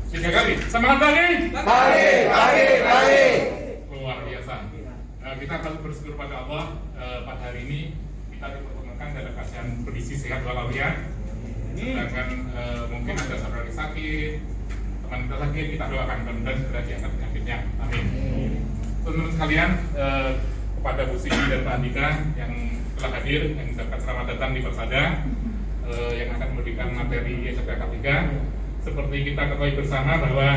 3 kali. Semangat lagi. Pagi. Luar biasa. Kita patut bersyukur pada Allah pada hari ini kita dipertemukan dalam keadaan kondisi sehat walafiat. Sedangkan mungkin ada saudara sakit, teman kita sakit, kita doakan mudah-mudahan segera diangkat penyakitnya. Amin. Teman-teman sekalian, kepada Bu Siti dan Pak Andika yang telah hadir, yang mengucapkan selamat datang di Persada, yang akan memberikan materi SMK 3. Seperti kita ketahui bersama bahwa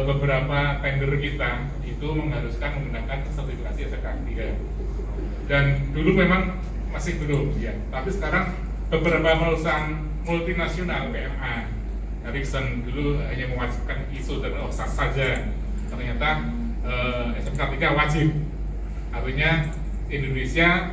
beberapa tender kita itu mengharuskan menggunakan sertifikasi SMK 3. Dan dulu memang masih belum, ya. Tapi sekarang beberapa perusahaan multinasional PMA, Ericsson dulu hanya mewajibkan ISO dan OSAS saja. Ternyata SMK 3 wajib. Artinya Indonesia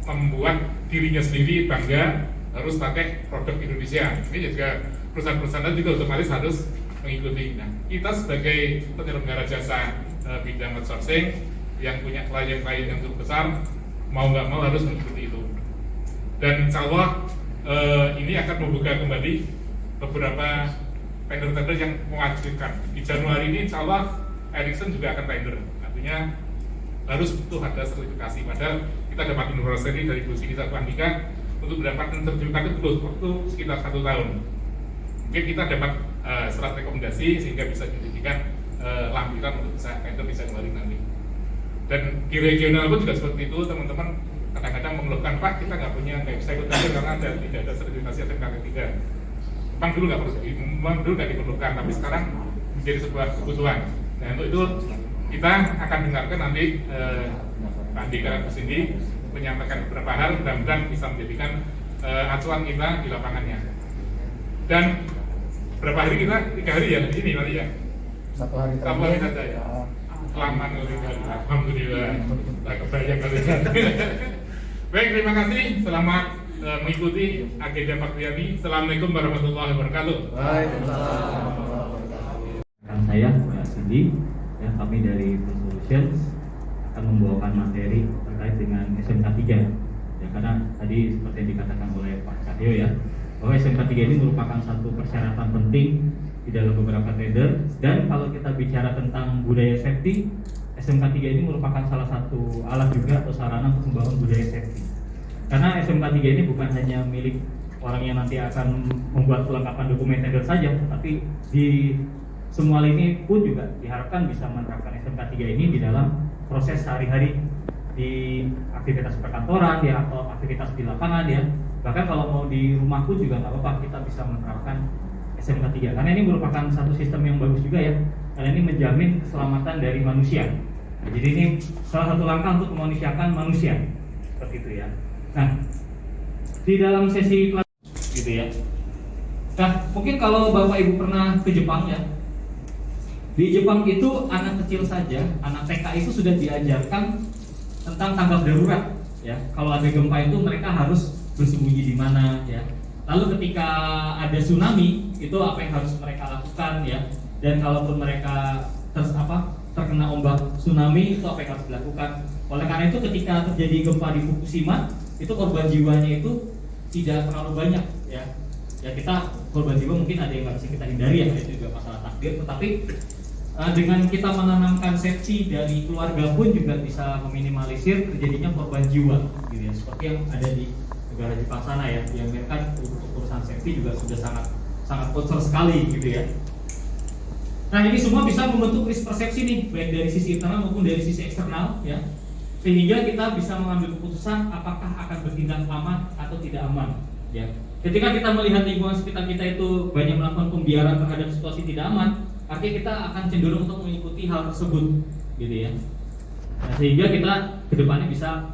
membuat dirinya sendiri bangga harus pakai produk Indonesia. Ini juga perusahaan-perusahaan juga otomatis harus mengikuti. Nah, kita sebagai penyelenggara jasa bidang outsourcing yang punya klien-klien yang cukup besar, mau nggak mau harus mengikuti itu. Dan insya Allah ini akan membuka kembali beberapa tender-tender yang mewajibkan. Di Januari ini insya Allah Ericsson juga akan tender. Artinya harus butuh ada sertifikasi. Padahal kita dapat informasi dari Bu Siti dan Pak Andika untuk mendapatkan sertifikat itu butuh waktu sekitar 1 tahun. Mungkin kita dapat surat rekomendasi sehingga bisa dijadikan lampiran untuk bisa tender bisa kembali nanti. Dan di regional pun juga seperti itu, teman-teman kadang-kadang mengeluhkan, Pak kita nggak bisa ikut tender karena tidak ada sertifikasi SMK 3. Memang dulu nggak diperlukan, tapi sekarang menjadi sebuah kebutuhan. Nah untuk itu kita akan dengarkan nanti Pak Andika kesini menyampaikan beberapa hal, mudah-mudahan bisa menjadikan acuan kita di lapangannya. Dan berapa hari kita? 3 hari ya di sini nanti ya. 1 hari Satu hari saja ya. Selamat kali. Alhamdulillah. Tak kebayang kali. Baik, terima kasih. Selamat mengikuti agenda Pakriani. Assalamualaikum warahmatullahi wabarakatuh. Waalaikumsalam. Saya Pak Cindy, ya, kami dari Solutions akan membawakan materi terkait dengan SMK 3. Ya, karena tadi seperti yang dikatakan oleh Pak Cahyo ya, bahwa SMK 3 ini merupakan satu persyaratan penting di dalam beberapa tender. Dan kalau kita bicara tentang budaya safety, SMK 3 ini merupakan salah satu alat juga atau sarana untuk membangun budaya safety. Karena SMK 3 ini bukan hanya milik orang yang nanti akan membuat kelengkapan dokumen tender saja, tetapi di semua lini pun juga diharapkan bisa menerapkan SMK 3 ini di dalam proses sehari-hari di aktivitas perkantoran ya, atau aktivitas di lapangan ya. Bahkan kalau mau di rumah pun juga nggak apa-apa, kita bisa menerapkan SMK 3 karena ini merupakan satu sistem yang bagus juga ya, karena ini menjamin keselamatan dari manusia. Nah, jadi ini salah satu langkah untuk memanusiakan manusia seperti itu ya. Nah, di dalam sesi gitu ya. Nah, mungkin kalau Bapak Ibu pernah ke Jepang ya, di Jepang itu anak kecil saja, anak TK itu sudah diajarkan tentang tanggap darurat ya. Kalau ada gempa itu mereka harus bersembunyi di mana ya. Lalu ketika ada tsunami itu apa yang harus mereka lakukan ya. Dan kalaupun mereka terkena ombak tsunami itu apa yang harus dilakukan. Oleh karena itu ketika terjadi gempa di Fukushima itu korban jiwanya itu tidak terlalu banyak ya. Ya kita korban jiwa mungkin ada yang nggak bisa kita hindari ya, itu juga masalah takdir. Tetapi dengan kita menanamkan safety dari keluarga pun juga bisa meminimalisir terjadinya korban jiwa gitu ya. Seperti yang ada di negara Jepang sana ya, yang mereka untuk urusan safety juga sudah sangat concern sekali gitu ya. Nah ini semua bisa membentuk risk persepsi nih, baik dari sisi internal maupun dari sisi eksternal ya, sehingga kita bisa mengambil keputusan apakah akan bertindak aman atau tidak aman ya. Ketika kita melihat lingkungan sekitar kita itu banyak melakukan pembiaran terhadap situasi tidak aman, artinya kita akan cenderung untuk mengikuti hal tersebut gitu ya. Nah, sehingga kita kedepannya bisa